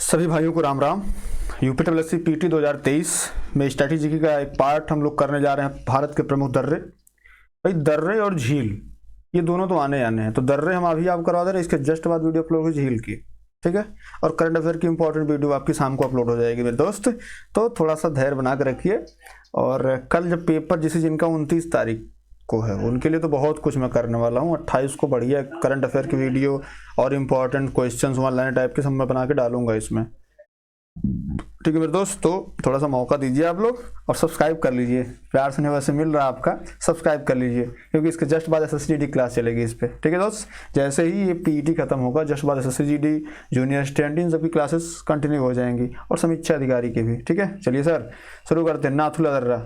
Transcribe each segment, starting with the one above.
सभी भाइयों को राम राम। यूपीडब्ल्यूएससी पीटी 2023 में स्ट्रैटेजी का एक पार्ट हम लोग करने जा रहे हैं। भारत के प्रमुख दर्रे, भाई दर्रे और झील ये दोनों तो आने हैं। तो दर्रे हम अभी आप करवा दे रहे हैं, इसके जस्ट बाद वीडियो अपलोड हुई झील की, ठीक है। और करंट अफेयर की इंपॉर्टेंट वीडियो आपकी शाम को अपलोड हो जाएगी मेरे दोस्त। तो थोड़ा सा धैर्य बना कर रखिए। और कल जब पेपर जिसे जिनका 29 तारीख को है उनके लिए तो बहुत कुछ मैं करने वाला हूँ। 28 को बढ़िया करंट अफेयर की वीडियो और इम्पोर्टेंट क्वेश्चंस ऑनलाइन टाइप के सब मैं बना के डालूंगा इसमें, ठीक है मेरे दोस्त। तो थोड़ा सा मौका दीजिए आप लोग और सब्सक्राइब कर लीजिए। प्यार से वैसे मिल रहा है आपका, सब्सक्राइब कर लीजिए क्योंकि इसके जस्ट बाद SSGD क्लास चलेगी इस पर, ठीक है दोस्त। जैसे ही ये PET खत्म होगा जस्ट बाद SSGD जूनियर स्टूडेंट इन सबकी क्लासेस कंटिन्यू हो जाएंगी और समीक्षा अधिकारी के भी, ठीक है। चलिए सर शुरू करते हैं। नाथुला दर्रा,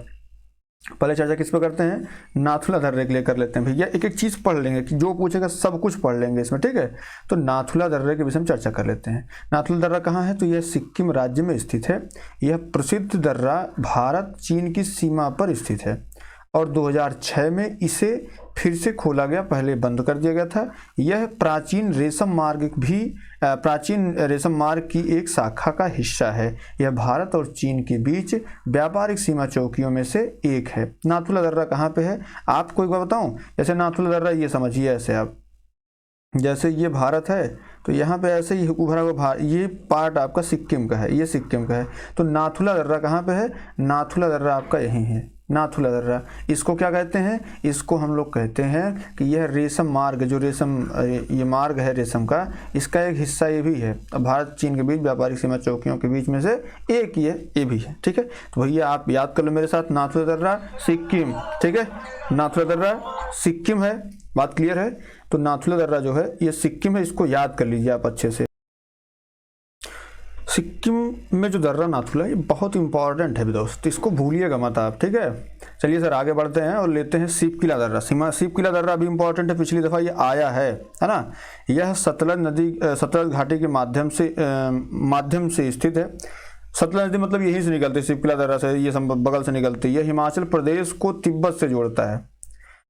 पहले चर्चा किस पे करते हैं? नाथुला दर्रे के लिए कर लेते हैं भैया। एक एक चीज़ पढ़ लेंगे कि जो पूछेगा सब कुछ पढ़ लेंगे इसमें, ठीक है। तो नाथुला दर्रे के विषय में चर्चा कर लेते हैं। नाथुला दर्रा कहाँ है? तो यह सिक्किम राज्य में स्थित है। यह प्रसिद्ध दर्रा भारत चीन की सीमा पर स्थित है और 2006 में इसे फिर से खोला गया, पहले बंद कर दिया गया था। यह प्राचीन रेशम मार्ग की एक शाखा का हिस्सा है। यह भारत और चीन के बीच व्यापारिक सीमा चौकियों में से एक है। नाथुला दर्रा कहाँ पे है आपको एक बार बताऊं। जैसे नाथुला दर्रा ये समझिए, ऐसे आप जैसे ये भारत है तो यहाँ पे ऐसे ही उभरा हुआ ये पार्ट आपका सिक्किम का है, ये सिक्किम का है। तो नाथुला दर्रा कहाँ पे है? नाथुला दर्रा आपका यहीं है। नाथुला दर्रा इसको क्या कहते हैं? इसको हम लोग कहते हैं कि यह रेशम मार्ग, जो रेशम ये मार्ग है रेशम का, इसका एक हिस्सा ये भी है। भारत चीन के बीच व्यापारिक सीमा चौकियों के बीच में से एक ये भी है, ठीक है। तो भैया आप याद कर लो मेरे साथ, नाथुला दर्रा सिक्किम, ठीक है। नाथुला दर्रा सिक्किम है, बात क्लियर है। तो नाथुला दर्रा जो है ये सिक्किम है, इसको याद कर लीजिए आप अच्छे से। सिक्किम में जो दर्रा नाथुला है ये बहुत इंपॉर्टेंट है दोस्त, इसको भूलिएगा मत आप, ठीक है। चलिए सर आगे बढ़ते हैं और लेते हैं सिपकिला दर्रा। सिपकिला दर्रा भी इंपॉर्टेंट है, पिछली दफ़ा ये आया है ना। यह सतलज घाटी के माध्यम से स्थित है। सतलज नदी मतलब यहीं से निकलती है, सिपकिला दर्रा से ये बगल से निकलती है। यह हिमाचल प्रदेश को तिब्बत से जोड़ता है।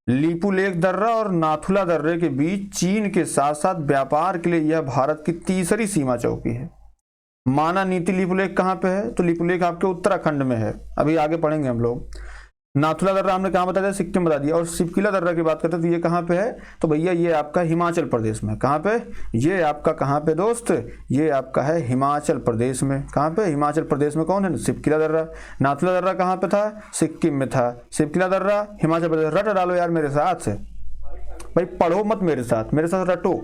लिपुलेख दर्रा और नाथुला दर्रे के बीच चीन के साथ साथ व्यापार के लिए यह भारत की तीसरी सीमा चौकी है। माना नीति लिपुलेख कहाँ पे है? तो लिपुलेख आपके उत्तराखंड में है, अभी आगे पढ़ेंगे हम लोग। नाथुला दर्रा हमने कहाँ बता दिया? सिक्किम बता दिया। और सिपकिला दर्रा की बात करते हैं तो ये कहाँ पे है? तो भैया ये आपका हिमाचल प्रदेश में। कहाँ पे? ये आपका कहाँ पे दोस्त? ये आपका है हिमाचल प्रदेश में। कहाँ पे? हिमाचल प्रदेश में कौन है? सिपकिला दर्रा। नाथुला दर्रा कहाँ पे था? सिक्किम में था। सिपकिला दर्रा हिमाचल प्रदेश। रट डालो यार मेरे साथ से, भाई पढ़ो मत मेरे साथ रटो,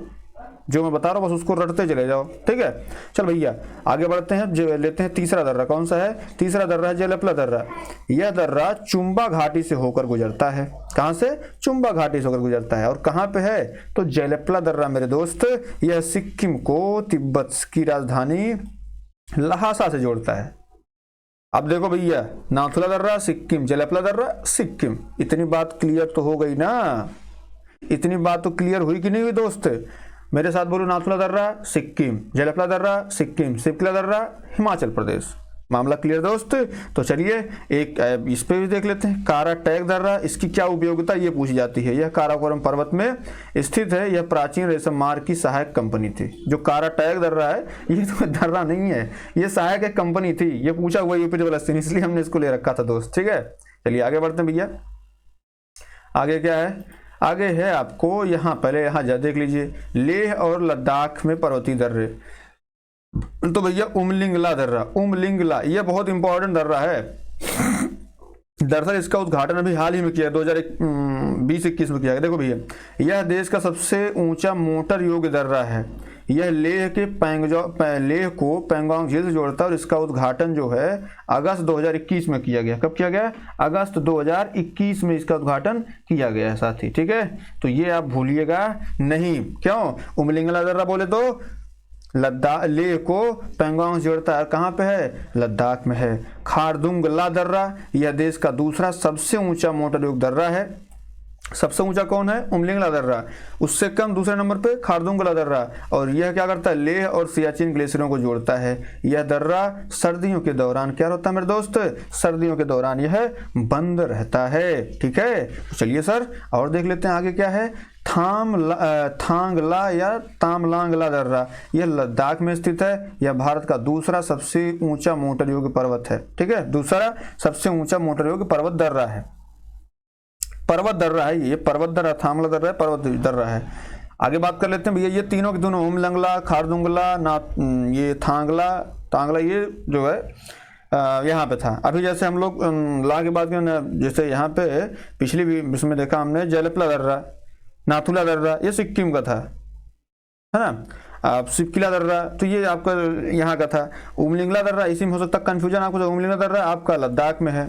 जो मैं बता रहा हूँ बस उसको रटते चले जाओ, ठीक है। चल भैया आगे बढ़ते हैं, लेते हैं तीसरा दर्रा। कौन सा है? तीसरा दर्रा है जेलेपला दर्रा। यह दर्रा चुम्बा घाटी से होकर गुजरता है। कहाँ से? चुम्बा घाटी से होकर गुजरता है। और कहाँ पे है? तो जेलेपला दर्रा मेरे दोस्त यह सिक्किम को तिब्बत की राजधानी लहासा से जोड़ता है। अब देखो भैया, नाथुला दर्रा सिक्किम, जेलेपला दर्रा सिक्किम, इतनी बात क्लियर तो हो गई ना? इतनी बात तो क्लियर हुई कि नहीं हुई दोस्त? मेरे साथ बोलो, नाथुला दर्रा सिक्किम, जेलेपला दर्रा सिक्किम, सिपकिला दर्रा हिमाचल प्रदेश। मामला क्लियर दोस्त? तो चलिए एक इस पे भी देख लेते हैं। काराटैक दर्रा, इसकी क्या उपयोगिता ये पूछी जाती है। यह काराकोरम पर्वत में स्थित है। यह प्राचीन रेशम मार्ग की सहायक कंपनी थी। जो काराटैक दर्रा है ये तो दर्रा नहीं है, ये सहायक एक कंपनी थी। ये पूछा हुआ यूपीडब्ल्यूएससी, इसलिए हमने इसको ले रखा था दोस्त, ठीक है। चलिए आगे बढ़ते हैं भैया। आगे क्या है? आगे है आपको यहाँ, पहले यहाँ देख लीजिए, लेह और लद्दाख में पर्वतीय दर्रे। तो भैया उमलिंगला दर्रा, उमलिंगला ये बहुत इंपॉर्टेंट दर्रा है। दरअसल इसका उद्घाटन अभी हाल ही में किया, 2020-21 में किया गया। देखो भैया, यह देश का सबसे ऊंचा मोटर योग्य दर्रा है। यह लेह को पैंगोंग झील से जोड़ता है और इसका उद्घाटन जो है अगस्त 2021 में किया गया। कब किया गया? अगस्त 2021 में इसका उद्घाटन किया गया है साथी, ठीक है। तो ये आप भूलिएगा नहीं। क्यों? उमलिंगला दर्रा बोले तो लेह को पैंगोंग जोड़ता है। कहाँ पे है? लद्दाख में है। खारदुंगला दर्रा यह देश का दूसरा सबसे ऊंचा मोटर योग्य दर्रा है। सबसे ऊंचा कौन है? उमलिंगला दर्रा। उससे कम दूसरे नंबर पे खारदुंगला दर्रा। और यह क्या करता है? लेह और सियाचिन ग्लेशियरों को जोड़ता है। यह दर्रा सर्दियों के दौरान क्या होता है मेरे दोस्त? सर्दियों के दौरान यह बंद रहता है, ठीक है। तो चलिए सर और देख लेते हैं आगे क्या है। थांगला या तामलांगला दर्रा, यह लद्दाख में स्थित है। यह भारत का दूसरा सबसे ऊंचा मोटर योग्य पर्वत है। ठीक है, दूसरा सबसे ऊंचा मोटर योग्य पर्वत दर्रा है, पर्वत दर्रा है ये पर्वत दर्रा, थांगला दर्रा है, पर्वत दर्रा है। आगे बात कर लेते हैं भैया, ये तीनों के दोनों उमलंगला, खारदुंगला, ना ये तांगला ये जो है यहाँ पे था। अभी जैसे हम लोग ला के बात करें, जैसे यहाँ पे पिछली इसमें देखा हमने जयलपला दर्रा, नाथुला दर्रा, ये सिक्किम का था, है ना। सिपकिला दर्रा तो ये आपका यहाँ का था। उमलिंगला दर्रा, इसी में हो सकता कंफ्यूजन आपको, तो उमलिंगला दर्रा आपका लद्दाख में है,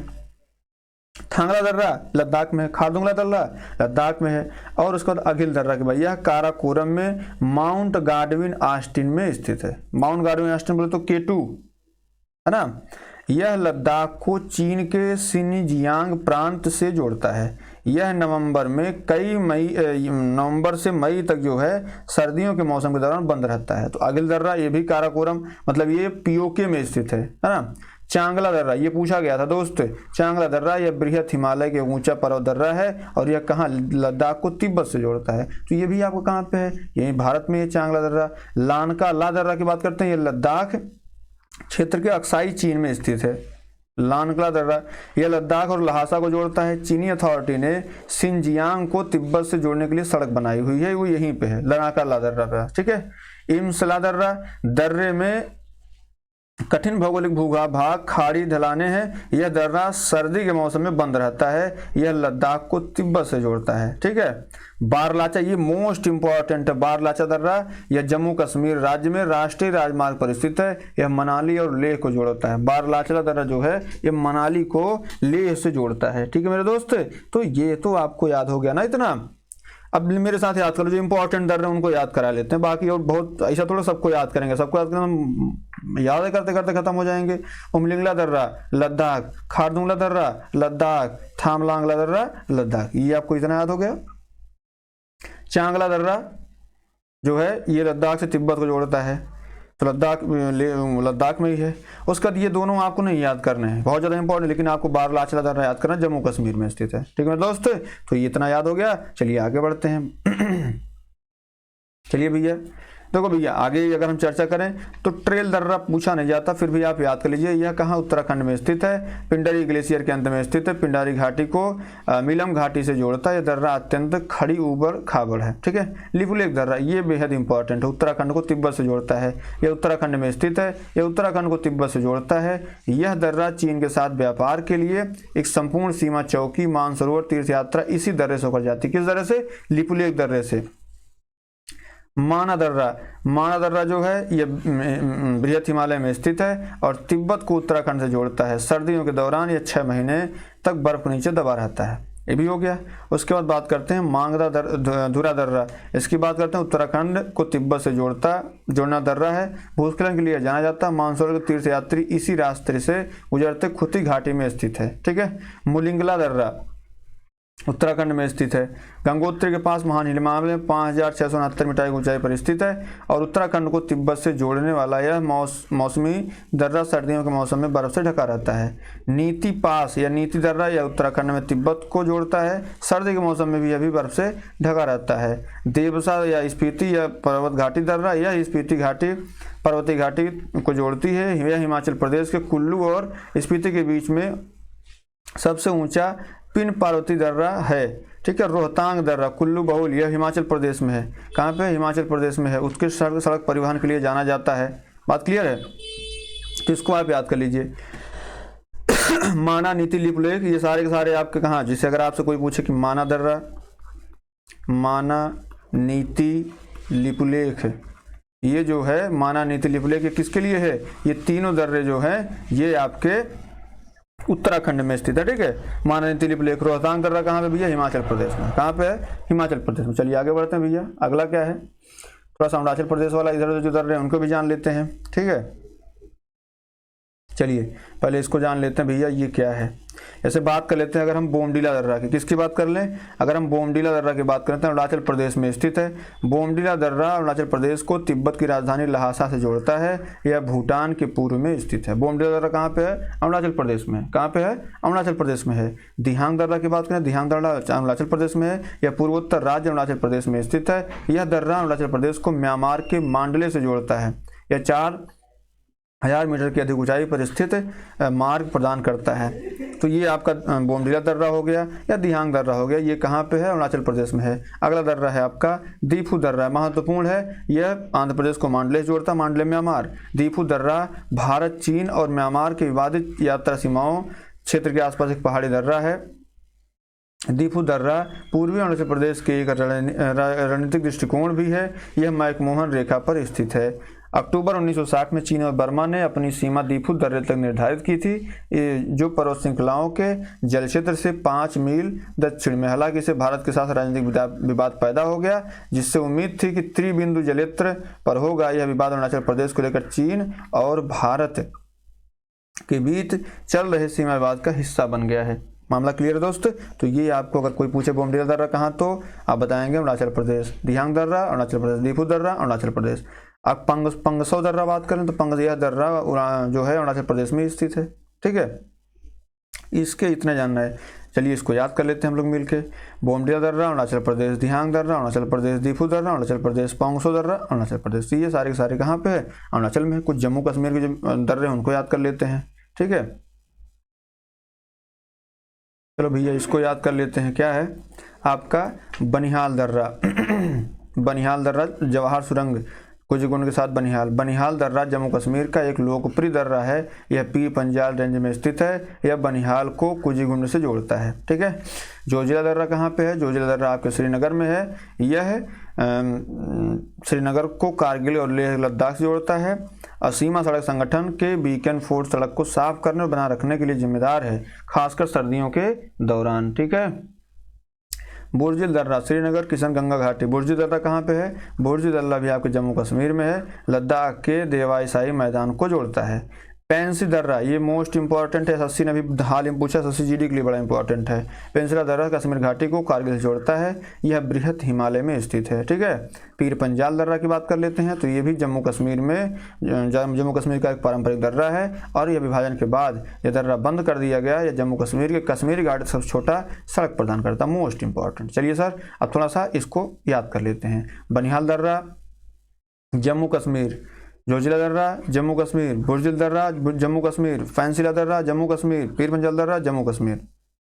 थांगला दर्रा लद्दाख में है, खारदुंगला दर्रा लद्दाख में है, और उसके बाद अघिल दर्रा के भाई यह काराकोरम में माउंट गार्डविन ऑस्टिन में स्थित है। माउंट गार्डविन ऑस्टिन बोले तो K2 है ना। यह लद्दाख को चीन के सिनजियांग प्रांत से जोड़ता है। यह नवंबर से मई तक जो है सर्दियों के मौसम के दौरान बंद रहता है। तो अघिल दर्रा ये भी काराकोरम मतलब ये POK में स्थित है ना। चांगला दर्रा ये पूछा गया था दोस्त, चांगला दर्रा यह बृहत हिमालय के ऊंचा पर्वत दर्रा है और यह कहाँ लद्दाख को तिब्बत से जोड़ता है। तो ये भी आपको कहाँ पे है, यही भारत में ये चांगला दर्रा। लानका ला दर्रा की बात करते हैं, ये लद्दाख क्षेत्र के अक्साई चीन में स्थित है। लानकला दर्रा यह लद्दाख और लहासा को जोड़ता है। चीनी अथॉरिटी ने सिनजियांग को तिब्बत से जोड़ने के लिए सड़क बनाई हुई है, वो यहीं पे है, लानका दर्रा पे। ठीक है, इम्सला दर्रा, दर्रे में कठिन भौगोलिक भूभाग, खाड़ी ढलाने हैं। यह दर्रा सर्दी के मौसम में बंद रहता है। यह लद्दाख को तिब्बत से जोड़ता है। ठीक है, बारलाचा ये मोस्ट इंपॉर्टेंट है। बारलाचा दर्रा यह जम्मू कश्मीर राज्य में राष्ट्रीय राजमार्ग पर स्थित है। यह मनाली और लेह को जोड़ता है। बारलाचा दर्रा जो है ये मनाली को लेह से जोड़ता है। ठीक है मेरे दोस्त, तो ये तो आपको याद हो गया ना इतना। अब मेरे साथ याद करो, जो इंपॉर्टेंट दर्रे उनको याद करा लेते हैं, बाकी और बहुत ऐसा थोड़ा सबको याद करेंगे, सबको याद करना याद करते करते खत्म हो जाएंगे। उमलिंगला दर्रा लद्दाख, खारदुंगला दर्रा लद्दाख, थामलांगला दर्रा लद्दाख, ये आपको इतना याद हो गया। चांगला दर्रा जो है ये लद्दाख से तिब्बत को जोड़ता है, तो लद्दाख में ही है। उसके बाद ये दोनों आपको नहीं याद करने हैं, बहुत ज़्यादा इंपॉर्टेंट, लेकिन आपको बारलाचा दर्रा याद करना, जम्मू कश्मीर में स्थित है। ठीक है मेरे दोस्त, तो ये इतना याद हो गया। चलिए आगे बढ़ते हैं। चलिए भैया देखो भैया, आगे अगर हम चर्चा करें तो ट्रेल दर्रा पूछा नहीं जाता, फिर भी आप याद कर लीजिए। यह कहाँ उत्तराखंड में स्थित है, पिंडारी ग्लेशियर के अंत में स्थित है। पिंडारी घाटी को मिलम घाटी से जोड़ता है। यह दर्रा अत्यंत खड़ी ऊबड़ खाबड़ है। ठीक है, लिपुलेख दर्रा ये बेहद इंपॉर्टेंट है, उत्तराखंड को तिब्बत से जोड़ता है। यह उत्तराखंड में स्थित है। यह उत्तराखंड को तिब्बत से जोड़ता है। यह दर्रा चीन के साथ व्यापार के लिए एक संपूर्ण सीमा चौकी, मानसरोवर तीर्थ यात्रा इसी दर्रे से होकर जाती है। किस दर्रे से, लिपुलेख दर्रे से। माना दर्रा जो है ये बृहत हिमालय में स्थित है और तिब्बत को उत्तराखंड से जोड़ता है। सर्दियों के दौरान ये 6 महीने तक बर्फ के नीचे दबा रहता है। ये भी हो गया। उसके बाद बात करते हैं मांगदा धुरा दर्रा, इसकी बात करते हैं। उत्तराखंड को तिब्बत से जोड़ना दर्रा है। भूस्खलन के लिए जाना जाता है। मानसरोवर के तीर्थ यात्री इसी रास्ते से गुजरते खुती घाटी में स्थित है। ठीक है, मुलिंगला दर्रा उत्तराखंड में स्थित है। गंगोत्री के पास महान हिमालय में 5669 मीटर की ऊंचाई पर स्थित है और उत्तराखंड को तिब्बत से जोड़ने वाला यह मौसमी दर्रा सर्दियों के मौसम में बर्फ से ढका रहता है। नीति पास या नीति दर्रा यह उत्तराखंड में तिब्बत को जोड़ता है। सर्दी के मौसम में भी यह भी बर्फ से ढका रहता है। देवसा या स्पीति या पर्वत घाटी दर्रा यह स्पीति घाटी पर्वतीय घाटी को जोड़ती है। यह हिमाचल प्रदेश के कुल्लू और स्पीति के बीच में सबसे ऊंचा पिन पार्वती दर्रा है। ठीक है, रोहतांग दर्रा कुल्लू बहुल यह हिमाचल प्रदेश में है। कहाँ पे, हिमाचल प्रदेश में है। उसके सड़क परिवहन के लिए जाना जाता है। बात क्लियर है, तो इसको आप याद कर लीजिए। माना, नीति, लिपुलेख ये सारे के सारे आपके कहाँ, जिसे अगर आपसे कोई पूछे कि माना दर्रा, माना, नीति, लिपुलेख, ये जो है माना, नीति, लिपुलेख ये किसके लिए है, ये तीनों दर्रे जो है ये आपके उत्तराखंड में स्थित है। ठीक है, माना, नीति, लिपुलेख। रोहतांग दर्रा कहाँ पे भैया, हिमाचल प्रदेश में। कहाँ पे है, हिमाचल प्रदेश में। चलिए आगे बढ़ते हैं भैया। अगला क्या है, थोड़ा सा अरुणाचल प्रदेश वाला इधर जो दर्रे हैं उनको भी जान लेते हैं। ठीक है, चलिए पहले इसको जान लेते हैं भैया ये क्या है। ऐसे बात कर लेते हैं अगर हम बोमडीला दर्रा की, किसकी बात कर लें, अगर हम बोमडीला दर्रा की बात करते हैं अरुणाचल प्रदेश में स्थित है। बोमडीला दर्रा अरुणाचल प्रदेश को तिब्बत की राजधानी लहासा से जोड़ता है। यह भूटान के पूर्व में स्थित है। बोमडीला दर्रा कहाँ पे है, अरुणाचल प्रदेश में। कहाँ पे है, अरुणाचल प्रदेश में है। दिहांग दर्रा की बात करें, दिहांग दर्रा अरुणाचल प्रदेश में है। यह पूर्वोत्तर राज्य अरुणाचल प्रदेश में स्थित है। यह दर्रा अरुणाचल प्रदेश को म्यांमार के मांडले से जोड़ता है। यह 4000 मीटर की अधिक ऊंचाई पर स्थित मार्ग प्रदान करता है। तो ये आपका बोमडीला दर्रा हो गया या दिहांग दर्रा हो गया। ये कहाँ पे है, अरुणाचल प्रदेश में है। अगला दर्रा है आपका दीफू दर्रा, महत्वपूर्ण है। यह आंध्र प्रदेश को मांडले से जोड़ता है, मांडले म्यांमार। दीफू दर्रा भारत, चीन और म्यांमार के विवादित यात्रा सीमाओं क्षेत्र के आसपास एक पहाड़ी दर्रा है। दीफू दर्रा पूर्वी अरुणाचल प्रदेश के एक रणनीतिक दृष्टिकोण भी है। यह मैकमोहन रेखा पर स्थित है। अक्टूबर 1960 में चीन और बर्मा ने अपनी सीमा दीफू दर्रे तक निर्धारित की थी, जो पर्वत श्रृंखलाओं के जल क्षेत्र से 5 मील दक्षिण में। हालांकि इससे भारत के साथ राजनीतिक विवाद पैदा हो गया, जिससे उम्मीद थी कि त्रिबिंदु जलक्षेत्र पर होगा। यह विवाद अरुणाचल प्रदेश को लेकर चीन और भारत के बीच चल रहे सीमा विवाद का हिस्सा बन गया है। मामला क्लियर है दोस्त। तो ये आपको अगर कोई पूछे बोमडीला दर्रा कहाँ, तो आप बताएंगे अरुणाचल प्रदेश। दिहांग दर्रा अरुणाचल प्रदेश, दीफू दर्रा अरुणाचल प्रदेश। आप पंगसौ दर्रा बात करें तो पंगसौ दर्रा जो है अरुणाचल प्रदेश में स्थित है। ठीक है, इसके इतने जानना है। चलिए इसको याद कर लेते हैं हम लोग मिलके। बोमडीला दर्रा अरुणाचल प्रदेश, दिहांग दर्रा अरुणाचल प्रदेश, दीफू दर्रा अरुणाचल प्रदेश, पंगसौ दर्रा अरुणाचल प्रदेश। ये सारे के सारे कहाँ पे है, अरुणाचल में। कुछ जम्मू कश्मीर के जो दर्रे हैं उनको याद कर लेते हैं। ठीक है, चलो भैया इसको याद कर लेते हैं। क्या है आपका बनिहाल दर्रा। बनिहाल दर्रा जवाहर सुरंग कुछ गुण के साथ बनिहाल। बनिहाल दर्रा जम्मू कश्मीर का एक लोकप्रिय दर्रा है। यह पीर पंजाल रेंज में स्थित है। यह बनिहाल को कुजीगुंड से जोड़ता है। ठीक है, जोजिला दर्रा कहाँ पे है, जोजिला दर्रा आपके श्रीनगर में है। यह श्रीनगर को कारगिल और लेह लद्दाख से जोड़ता है। सीमा सड़क संगठन के बीकन फोर्ट सड़क को साफ करने और बनाए रखने के लिए जिम्मेदार है, खासकर सर्दियों के दौरान। ठीक है, बुर्जिल दर्रा श्रीनगर किशनगंगा घाटी। बुर्जिल दर्रा कहाँ पे है, बुर्जिल दर्रा भी आपके जम्मू कश्मीर में है। लद्दाख के देवाईसाई मैदान को जोड़ता है। पेंसी दर्रा ये मोस्ट इंपॉर्टेंट है, सस्सी ने भी हाल में पूछा, सस्सी जीडी के लिए बड़ा इंपॉर्टेंट है। पेंसिला दर्रा कश्मीर घाटी को कारगिल से जोड़ता है। यह बृहत हिमालय में स्थित है। ठीक है, पीर पंजाल दर्रा की बात कर लेते हैं तो ये भी जम्मू कश्मीर में, जम्मू कश्मीर का एक पारंपरिक दर्रा है और यह विभाजन के बाद यह दर्रा बंद कर दिया गया। यह जम्मू कश्मीर के कश्मीरी घाट सबसे छोटा सड़क प्रदान करता है, मोस्ट इंपॉर्टेंट। चलिए सर अब थोड़ा सा इसको याद कर लेते हैं। बनिहाल दर्रा जम्मू कश्मीर, जोजिला दर्रा जम्मू कश्मीर, बुर्जिल दर्रा जम्मू कश्मीर, फैंसिला दर्रा जम्मू कश्मीर, पीर पंजाल दर्रा जम्मू कश्मीर।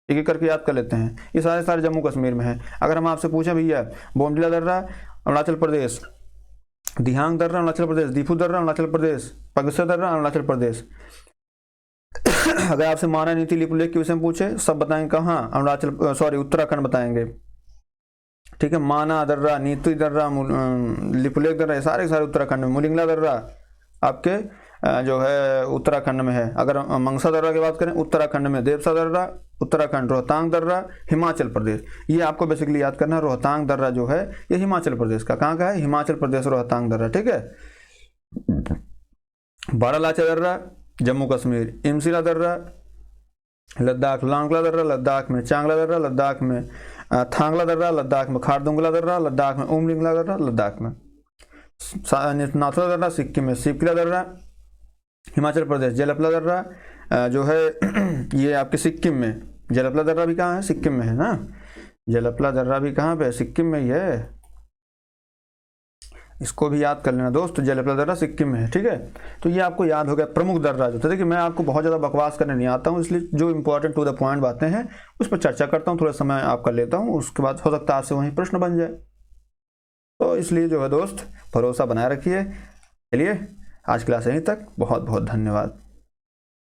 एक एक करके याद कर लेते हैं। ये सारे जम्मू कश्मीर में है। अगर हम आपसे पूछें भैया बोमडीला दर्रा अरुणाचल प्रदेश, दिहांग दर्रा अरुणाचल प्रदेश, दीफू दर्रा अरुणाचल प्रदेश, पंगसौ दर्रा अरुणाचल प्रदेश। अगर आपसे माना नीति लिपुलेख के विषय में पूछे सब बताएंगे कहाँ, उत्तराखंड बताएंगे। ठीक है, माना दर्रा, नीति दर्रा, लिपुलेख दर्रा, सारे उत्तराखंड में। मुलिंगला दर्रा आपके जो है उत्तराखंड में है। अगर मंगसा दर्रा की बात करें उत्तराखंड में। देवसा दर्रा उत्तराखंड। रोहतांग दर्रा हिमाचल प्रदेश। ये आपको बेसिकली याद करना है। रोहतांग दर्रा जो है ये हिमाचल प्रदेश का, कहाँ का है, हिमाचल प्रदेश रोहतांग दर्रा। ठीक है, बड़ा लाचा दर्रा जम्मू कश्मीर, इमसिला दर्रा लद्दाख, लांगला दर्रा लद्दाख में, चांगला दर्रा लद्दाख में, थांगला दर्रा लद्दाख में, खारदुंगला दर्रा लद्दाख में, उमलिंगला दर्रा लद्दाख में, नाथुला दर्रा सिक्किम में, सिपकिला दर्रा हिमाचल प्रदेश, जलपला दर्रा जो है ये आपके सिक्किम में। जलपला दर्रा भी कहाँ है, सिक्किम में है ना। जलपला दर्रा भी कहाँ पे है, सिक्किम में ही है। इसको भी याद कर लेना दोस्त, जलपला दर्रा सिक्किम में है। ठीक है, तो ये आपको याद हो गया प्रमुख दर्रा जो था। देखिए मैं आपको बहुत ज़्यादा बकवास करने नहीं आता हूँ, इसलिए जो इंपॉर्टेंट टू द पॉइंट बातें हैं उस पर चर्चा करता हूँ, थोड़ा समय आपका लेता हूँ, उसके बाद हो सकता है आपसे वहीं प्रश्न बन जाए। तो इसलिए जो है दोस्त भरोसा बनाए रखिए। चलिए आज क्लास यहीं तक, बहुत बहुत धन्यवाद।